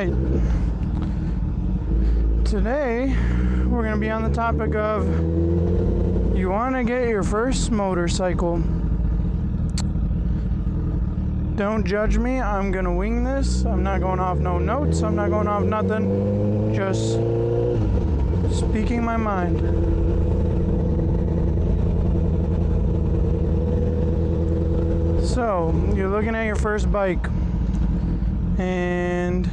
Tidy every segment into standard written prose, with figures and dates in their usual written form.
right. Today, we're going to be on the topic of you want to get your first motorcycle. Don't judge me. I'm going to wing this. I'm not going off no notes. I'm not going off nothing. Just speaking my mind. So, you're looking at your first bike and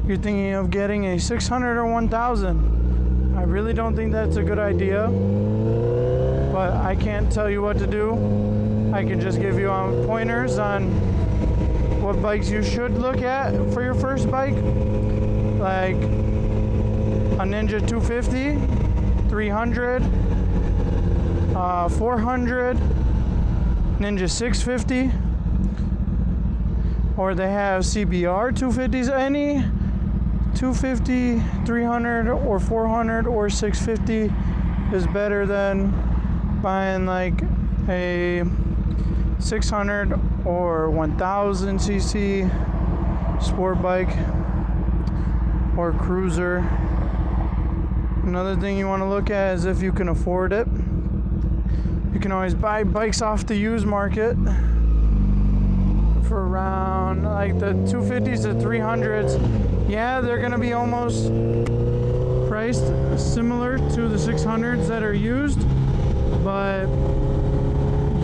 you're thinking of getting a 600 or 1000. I really don't think that's a good idea, but I can't tell you what to do. I can just give you pointers on what bikes you should look at for your first bike, like a Ninja 250, 300, 400, Ninja 650, or they have CBR 250s. Any 250, 300, or 400, or 650 is better than buying like a 600 or 1000 cc sport bike or cruiser. Another thing you want to look at is if you can afford it. You can always buy bikes off the used market for around like the 250s to 300s. Yeah, they're going to be almost priced similar to the 600s that are used, but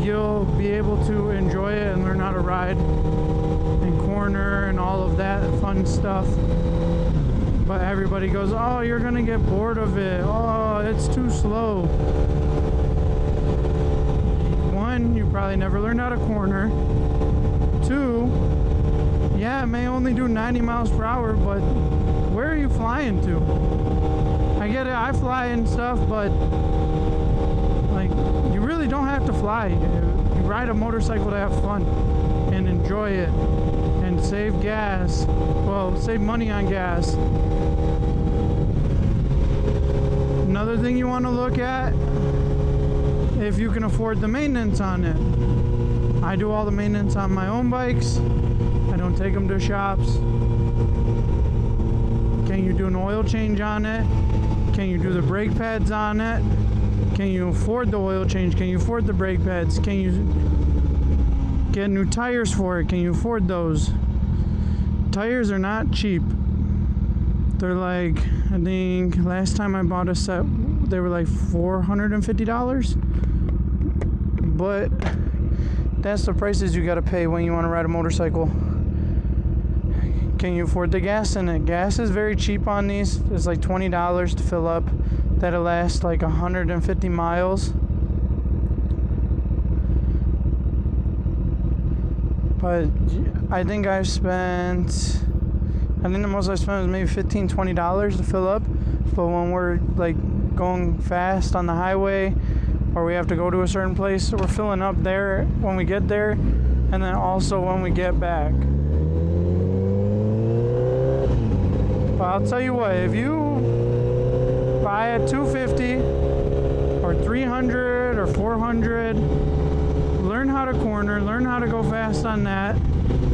you'll be able to enjoy it and learn how to ride and corner and all of that fun stuff. But everybody goes, oh, you're going to get bored of it. Oh, it's too slow. One, you probably never learned how to corner. Two, yeah, it may only do 90 miles per hour, but where are you flying to? I get it, I fly and stuff, but like, you really don't have to fly. You ride a motorcycle to have fun and enjoy it and save gas. Well, save money on gas. Another thing you want to look at, if you can afford the maintenance on it. I do all the maintenance on my own bikes. I don't take them to shops. Can you do an oil change on it? Can you do the brake pads on it? Can you afford the oil change? Can you afford the brake pads? Can you get new tires for it? Can you afford those? Tires are not cheap. They're like, I think last time I bought a set, they were like $450. But that's the prices you gotta pay when you want to ride a motorcycle. Can you afford the gas in it? Gas is very cheap on these. It's like $20 to fill up. That'll last like 150 miles. But I think the most I spent was maybe $15, $20 to fill up. But when we're like going fast on the highway, or we have to go to a certain place, so we're filling up there when we get there, and then also when we get back. But I'll tell you what, if you buy a 250 or 300 or 400, learn how to corner, learn how to go fast on that,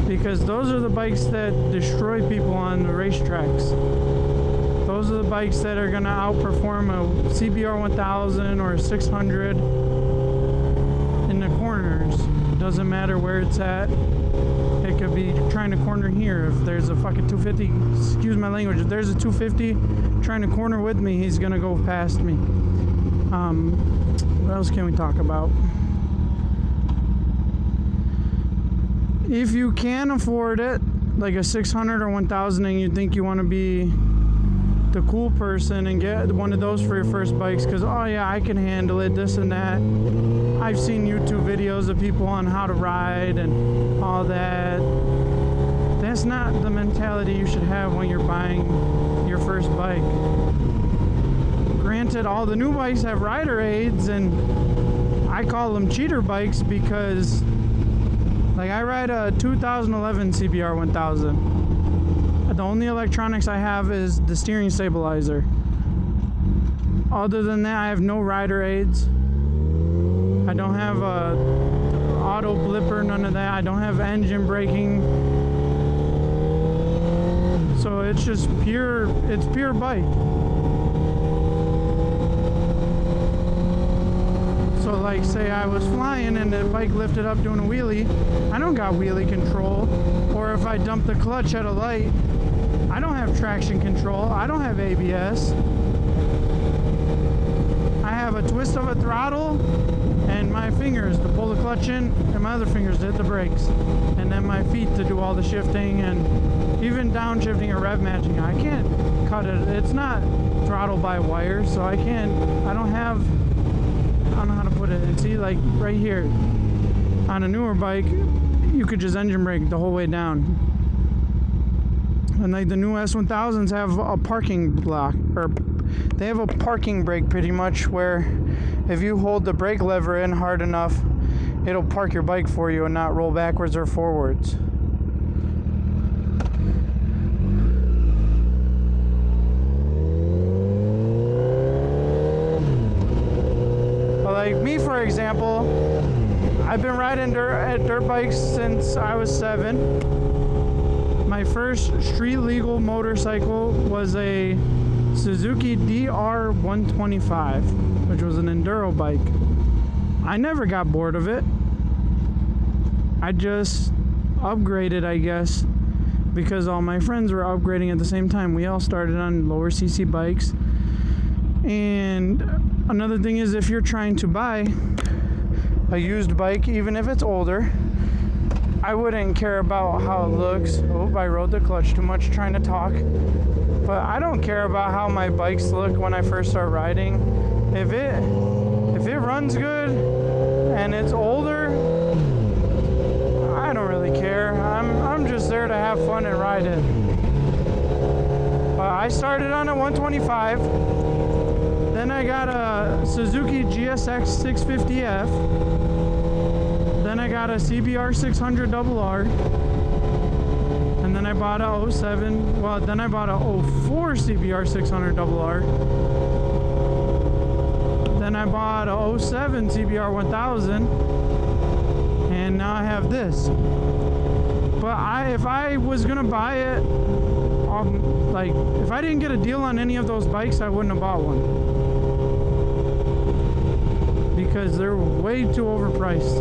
because those are the bikes that destroy people on the racetracks. Those are the bikes that are going to outperform a CBR 1000 or a 600 in the corners. Doesn't matter where it's at. It could be trying to corner here. If there's a fucking 250, excuse my language, if there's a 250 trying to corner with me, he's going to go past me. What else can we talk about? If you can afford it, like a 600 or 1000, and you think you want to be the cool person and get one of those for your first bikes because, oh yeah, I can handle it, this and that. I've seen YouTube videos of people on how to ride and all that. That's not the mentality you should have when you're buying your first bike. Granted, all the new bikes have rider aids, and I call them cheater bikes because, like, I ride a 2011 CBR 1000. The only electronics I have is the steering stabilizer. Other than that, I have no rider aids. I don't have a auto blipper, none of that. I don't have engine braking. So it's just pure, it's pure bike. So like say I was flying and the bike lifted up doing a wheelie, I don't got wheelie control. Or if I dump the clutch at a light, I don't have traction control. I don't have ABS. I have a twist of a throttle and my fingers to pull the clutch in and my other fingers to hit the brakes. And then my feet to do all the shifting and even downshifting or rev matching. I can't cut it. It's not throttle by wire, so I don't know how to put it. And see, like right here on a newer bike, you could just engine brake the whole way down. And like the new S1000s have a parking block, or they have a parking brake pretty much, where if you hold the brake lever in hard enough, it'll park your bike for you and not roll backwards or forwards. But like me, for example, I've been riding dirt bikes since I was 7. My first street legal motorcycle was a Suzuki DR125, which was an enduro bike. I never got bored of it. I just upgraded, I guess, because all my friends were upgrading at the same time. We all started on lower CC bikes. And another thing is, if you're trying to buy a used bike, even if it's older, I wouldn't care about how it looks. Oh, I rode the clutch too much trying to talk. But I don't care about how my bikes look when I first start riding. If it runs good and it's older, I don't really care. I'm just there to have fun and ride it. But I started on a 125. Then I got a Suzuki GSX 650F. Then I got a CBR 600 RR, and then I bought a 07, well then I bought a 04 CBR 600 RR, then I bought a 07 CBR 1000, and now I have this. But if I was gonna buy it, like if I didn't get a deal on any of those bikes, I wouldn't have bought one, because they're way too overpriced.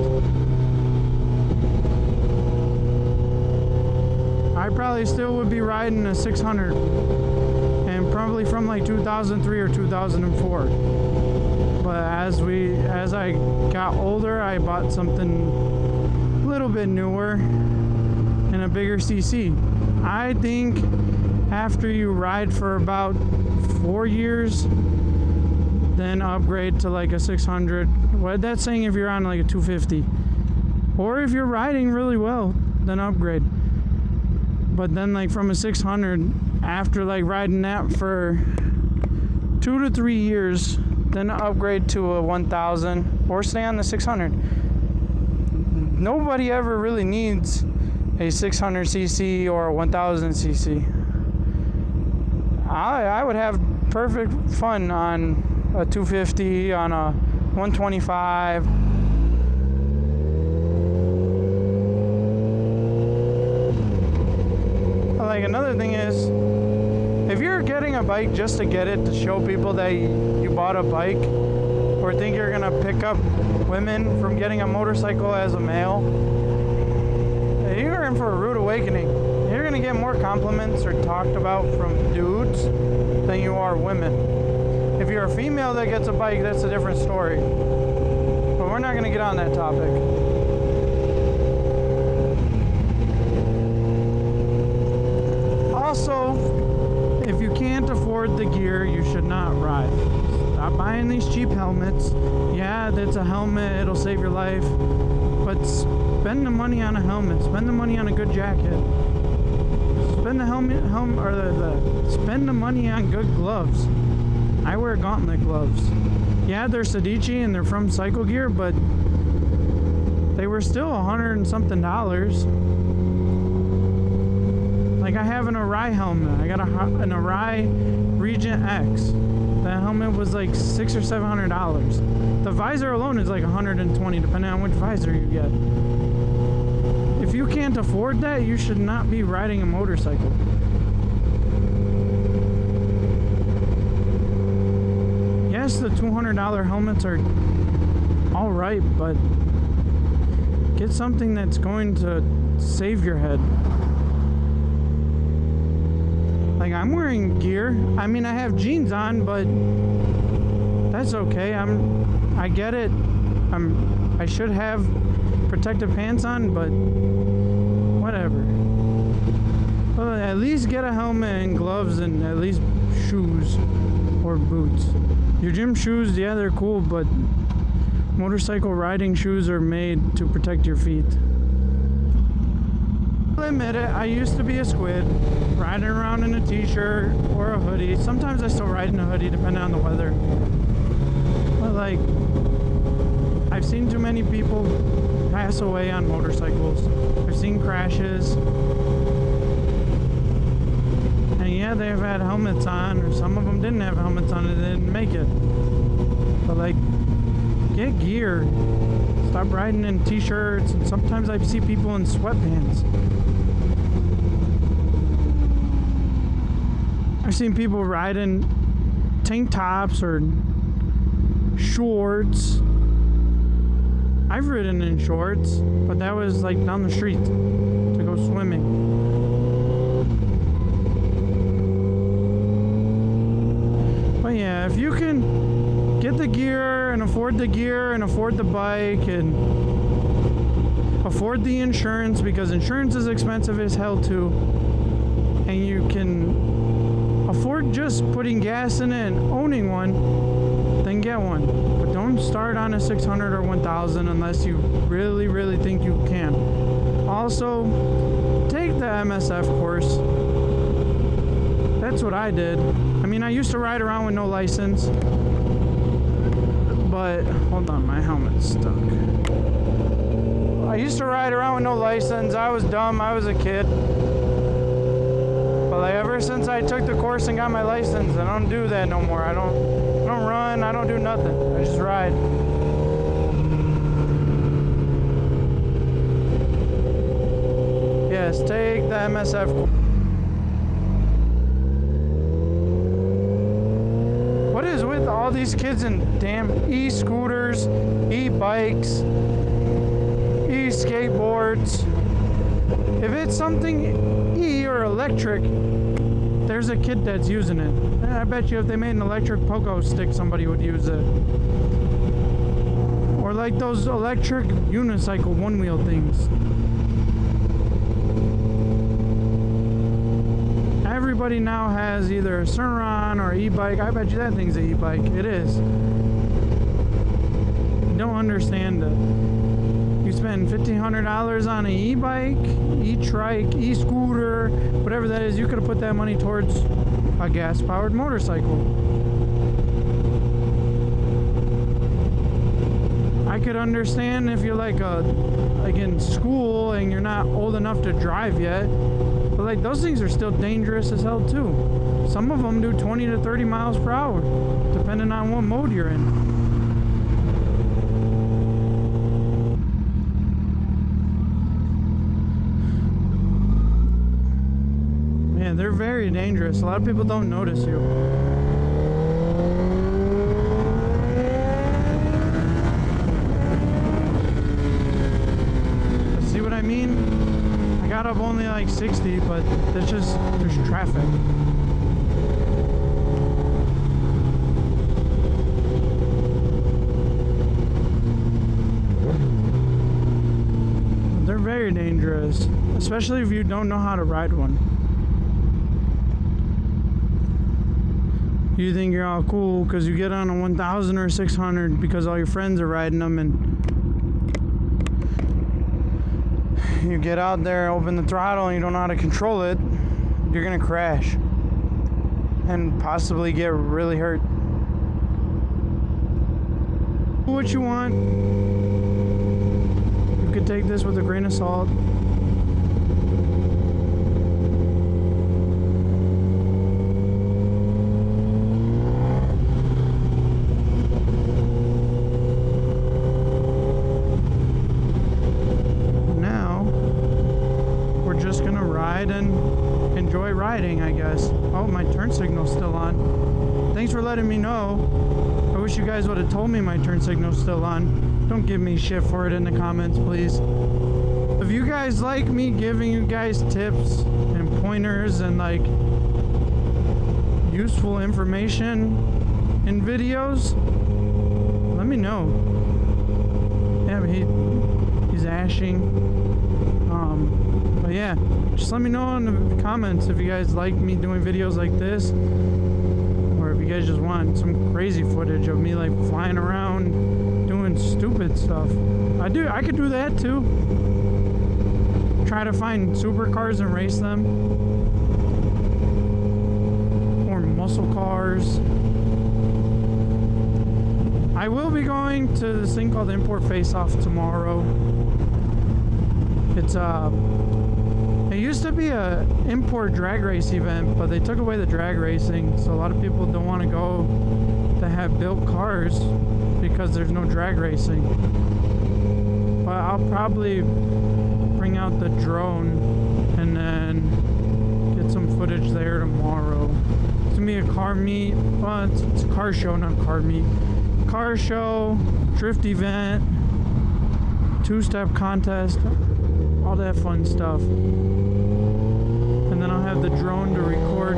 I probably still would be riding a 600, and probably from like 2003 or 2004. But as I got older, I bought something a little bit newer and a bigger CC. I think after you ride for about 4 years, then upgrade to like a 600. What that's saying, if you're on like a 250, or if you're riding really well, then upgrade. But then like from a 600, after like riding that for 2 to 3 years, then upgrade to a 1000 or stay on the 600. Nobody ever really needs a 600cc or a 1000cc. I would have perfect fun on a 250, on a 125. Like another thing is, if you're getting a bike just to get it to show people that you bought a bike, or think you're gonna pick up women from getting a motorcycle as a male, you're in for a rude awakening. You're gonna get more compliments or talked about from dudes than you are women. If you're a female that gets a bike, that's a different story. But we're not gonna get on that topic. Also, if you can't afford the gear, you should not ride. Stop buying these cheap helmets. Yeah, that's a helmet, it'll save your life. But spend the money on a helmet. Spend the money on a good jacket. Spend the spend the money on good gloves. I wear gauntlet gloves. Yeah, they're Sedici and they're from Cycle Gear, but they were still $100 and something. Like I have an Arai helmet. I got an Arai Regent X. That helmet was like $600 or $700. The visor alone is like $120, depending on which visor you get. If you can't afford that, you should not be riding a motorcycle. Yes, the $200 helmets are all right, but get something that's going to save your head. Like, I'm wearing gear. I mean, I have jeans on, but that's okay. I get it. I should have protective pants on, but whatever. Well, at least get a helmet and gloves and at least shoes or boots. Your gym shoes, yeah, they're cool, but motorcycle riding shoes are made to protect your feet. I'll admit it, I used to be a squid, riding around in a t-shirt or a hoodie. Sometimes I still ride in a hoodie depending on the weather. But like, I've seen too many people pass away on motorcycles. I've seen crashes. And yeah, they've had helmets on, or some of them didn't have helmets on and they didn't make it. But like, get gear. Stop riding in t-shirts, and sometimes I see people in sweatpants. I've seen people ride in tank tops or shorts. I've ridden in shorts, but that was like down the street to go swimming. But yeah, if you can get the gear and afford the bike and afford the insurance, because insurance is expensive as hell too, and you can afford just putting gas in it and owning one, then get one. But don't start on a 600 or 1000 unless you really, really think you can. Also, take the MSF course. That's what I did. I mean, I used to ride around with no license, but hold on, my helmet's stuck. I used to ride around with no license. I was dumb. I was a kid. But like, ever since I took the course and got my license, I don't do that no more. I don't run. I don't do nothing. I just ride. Yes, take the MSF course. What is with all these kids in damn e-scooters, e-bikes, e-skateboards? If it's something e or electric, there's a kid that's using it. I bet you if they made an electric pogo stick, somebody would use it. Or like those electric unicycle one-wheel things. Everybody now has either a Sur-Ron or e-bike. I bet you that thing's an e-bike. It is. You don't understand it. You spend $1,500 on an e-bike, e-trike, e-scooter, whatever that is, you could have put that money towards a gas-powered motorcycle. I could understand if you're like in school and you're not old enough to drive yet, but like those things are still dangerous as hell too. Some of them do 20 to 30 miles per hour, depending on what mode you're in. Man, they're very dangerous. A lot of people don't notice you. See what I mean? I got up only like 60, but there's traffic. They're very dangerous, especially if you don't know how to ride one. You think you're all cool because you get on a 1000 or 600 because all your friends are riding them, and you get out there, open the throttle, and you don't know how to control it, you're gonna crash and possibly get really hurt. Do what you want. You could take this with a grain of salt. And enjoy riding, I guess. Oh, my turn signal's still on. Thanks for letting me know. wish you guys would have told me my turn signal's still on. Don't give me shit for it in the comments, please. If you guys like me giving you guys tips and pointers and like useful information in videos, let me know. Yeah, but he's ashing. But yeah, just let me know in the comments if you guys like me doing videos like this, or if you guys just want some crazy footage of me like flying around doing stupid stuff. I could do that too. Try to find supercars and race them, or muscle cars. I will be going to this thing called Import Face Off tomorrow. It's it used to be a import drag race event, but they took away the drag racing, so a lot of people don't want to go to have built cars because there's no drag racing. But I'll probably bring out the drone and then get some footage there tomorrow. It's gonna be a car meet. Well, it's a car show, not car meet. Car show, drift event, two-step contest, all that fun stuff. And then I'll have the drone to record.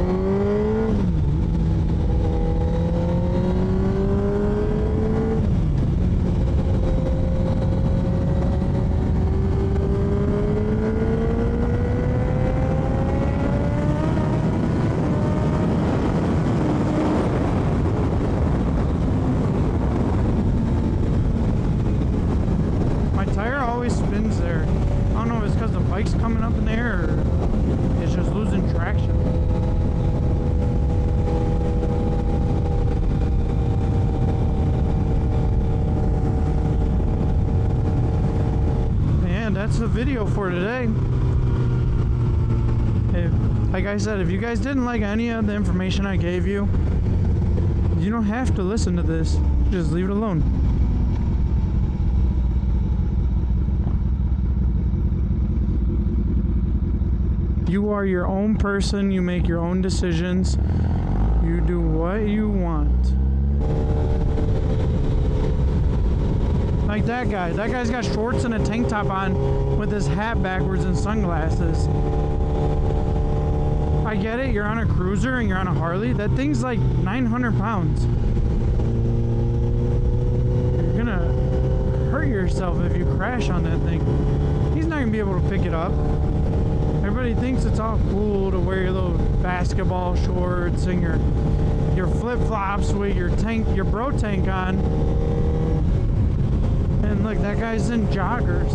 My tire always spins there. I don't know if it's because the bike's coming up in the air or it's just losing traction. And that's the video for today. Like I said, if you guys didn't like any of the information I gave you, you don't have to listen to this. Just leave it alone. You are your own person. You make your own decisions. You do what you want. Like that guy. That guy's got shorts and a tank top on with his hat backwards and sunglasses. I get it. You're on a cruiser and you're on a Harley. That thing's like 900 pounds. You're gonna hurt yourself if you crash on that thing. He's not gonna be able to pick it up. Everybody thinks it's all cool to wear your little basketball shorts and your flip-flops with your bro tank on. And look, that guy's in joggers.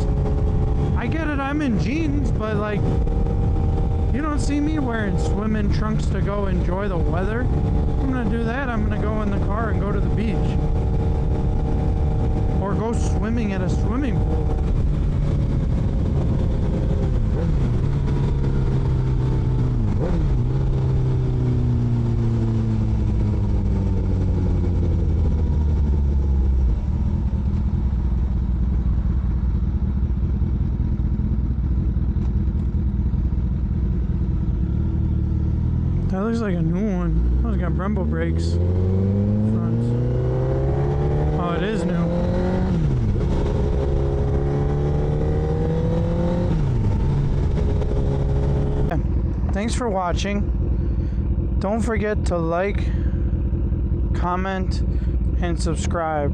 I get it, I'm in jeans, but like, you don't see me wearing swimming trunks to go enjoy the weather. If I'm gonna do that, I'm gonna go in the car and go to the beach. Or go swimming at a swimming pool. That looks like a new one. Oh, it's got Brembo brakes. Fronts. Oh, it is new. Yeah. Thanks for watching. Don't forget to like, comment, and subscribe.